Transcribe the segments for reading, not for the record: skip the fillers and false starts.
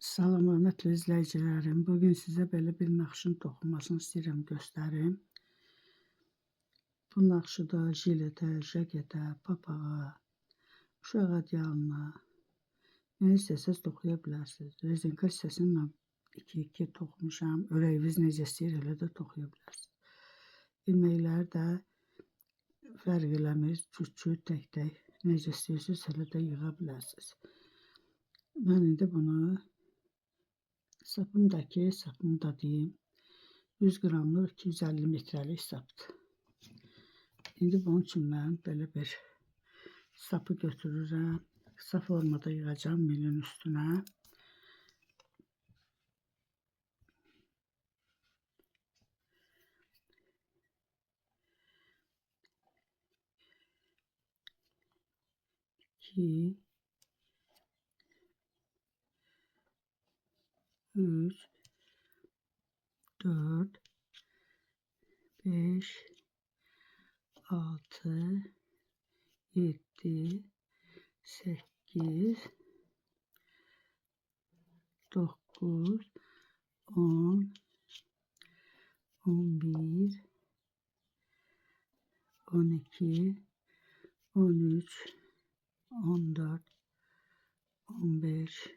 Salam, hörmətli izləyicilərim. Bugün sizə belə bir naxışın toxunmasını istəyirəm göstərim. Bu naxışı da jiletə, jaketə, papağa, uşaq ədyalına, nə istəsəz toxuya bilərsiniz. Rezinka hissəsini mən 2-2 toxumuşam. Ürəyiniz necə istəyir elə də toxuya bilərsiniz. İlməkləri də fərq eləmir. Küçük, tək-tək necə istəyirsiniz elə də yığa bilərsiniz. Mən indi bunu sapımı da deyim. 100 qramlıq 250 metrəlik sapdır. İndi bunun üçün mən belə bir sapı götürürəm. Qısa formada yığacağım milin üstünə. İki, 3, 4, 5, 6, 7, 8, 9, 10, 11, 12, 13, 14, 15,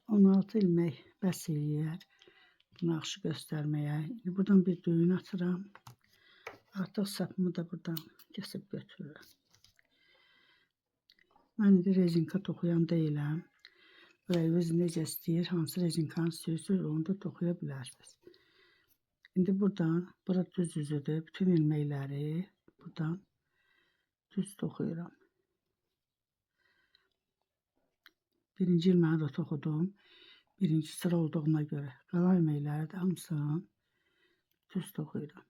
16 ilmək bəs eləyər bu naxışı göstərməyə. Buradan bir düyün atıram. Artıq sapımı da buradan kəsib götürürəm. Mən indi rezinka toxuyan deyiləm. Ürəyiniz necə istəyir, hansı rezinkanı istəyirsiniz, onu da toxuya bilərsiniz. İndi buradan, bura düz üzüdür. Bütün ilməkləri buradan düz toxuyuram. Birinci ilməyi də toxudum. Birinci sıra olduğuna görə. Qalan ilməkləri də hamısını düz toxuyuram.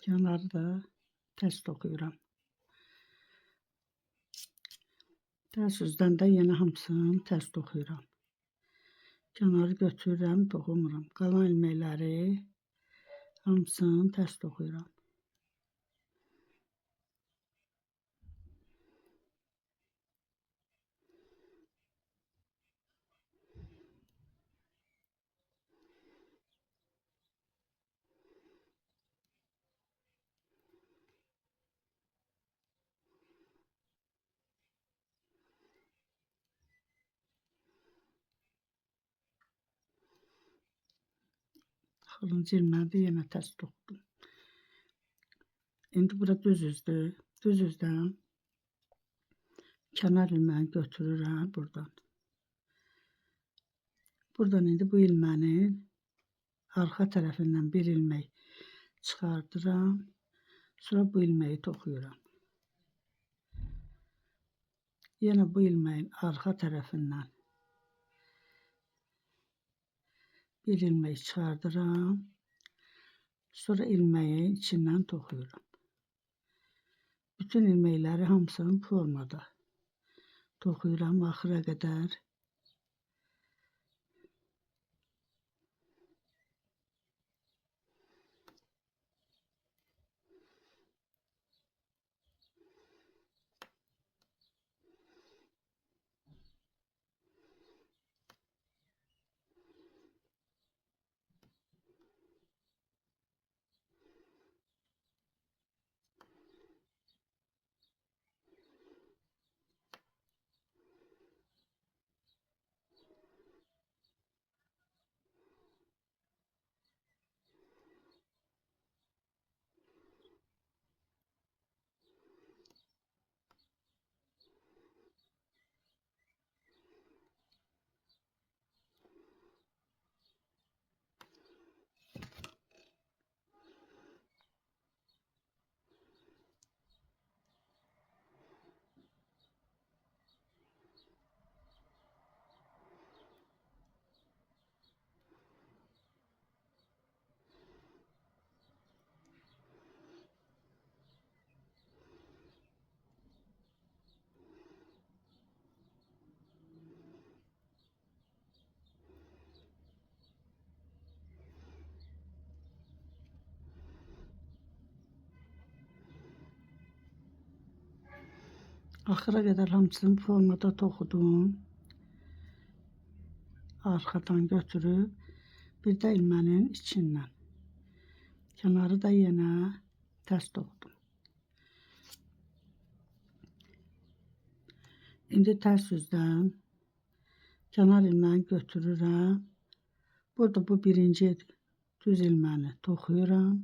Kənarı da tərs toxuyuram. Tərs üzdən də yenə hamısını tərs toxuyuram. Kənarı götürürəm, toxumuram. Qalan ilməkləri hamısını tərs toxuyuram. Axırıncı ilməni də yenə tərs toxudum. İndi bura düz üzdür. Düz üzdən kənar ilməni götürürəm buradan. Buradan indi bu ilmənin arxa tərəfindən bir ilmək çıxardıram. Sonra bu ilməyi toxuyuram. Yenə bu ilməyin arxa tərəfindən bir ilmək çıxardıram. Sonra ilməyin içindən toxuyuram. Bütün ilməkləri hamısını formada toxuyuram axıra qədər. Axıra qədər hamısını formada toxudum. Arxadan götürüb bir də ilmənin içindən. Kənarı da yenə tərs toxudum. İndi tərs üzdən kənar ilməni götürürəm. Burada bu birinci düz ilməni toxuyuram.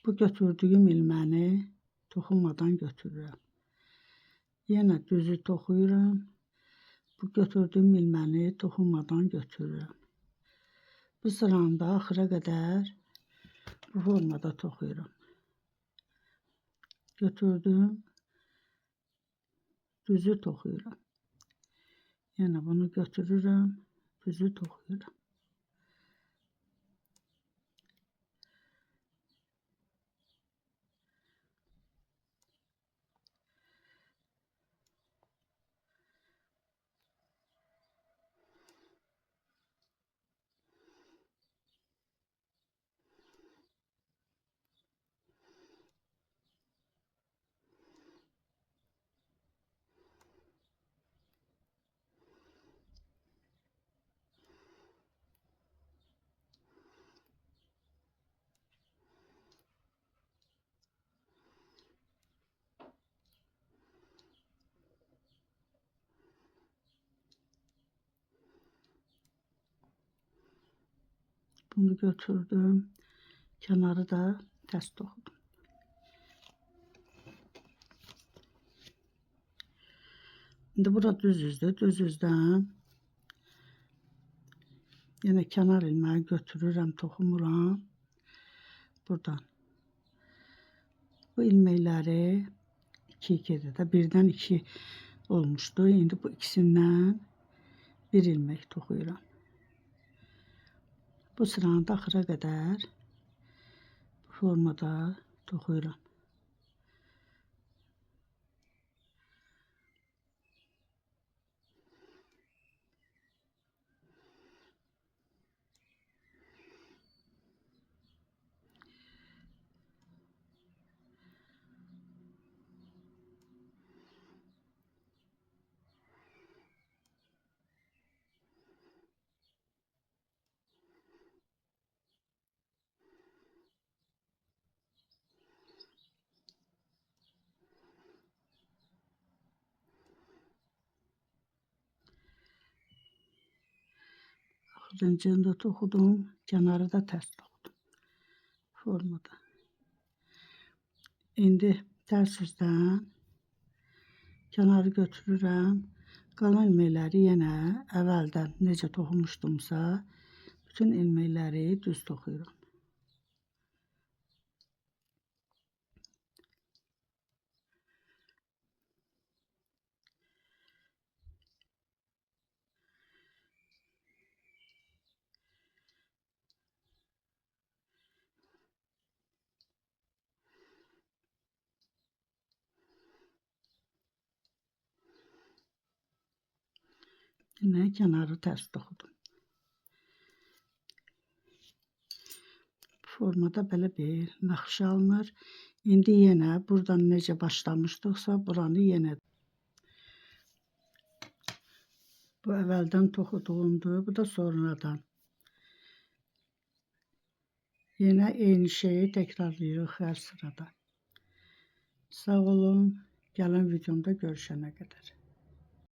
Bu götürdüyüm ilməni toxunmadan götürürəm. Yenə düzü toxuyuram. Bu götürdüyüm ilməni toxunmadan götürürəm. Bu sıranı da axıra qədər bu formada toxuyuram. Götürdüm. Düzü toxuyuram. Yenə bunu götürürəm. Düzü toxuyuram. Bunu götürdüm. Kənarı da tərs toxudum. İndi bura düz üzdür. Düz üzdən yenə kənar ilməyi götürürəm, toxumuram. Buradan bu ilməkləri 2-2'dir də birdən 2 olmuşdu. İndi bu ikisindən bir ilmək toxuyuram. Bu sıranı da axıra qədər bu formada toxuyuram. Axırıncını da toxudum, kənarı da tərs toxudum formada. İndi tərs üzdən kənarı götürürəm. Qalan ilməkləri yenə əvvəldən necə toxumuşdumsa, bütün ilməkləri düz toxuyuram. Yine kənarı tərs toxudum. Bu formada belə bir naxışa alınır. İndi yenə buradan necə başlamışdıqsa, buranı yenə bu əvvəldən toxuduğumdur, bu da sonradan. Yenə eyni şeyi təkrarlayırıq hər sırada. Sağ olun, gələn videomda görüşənə qədər.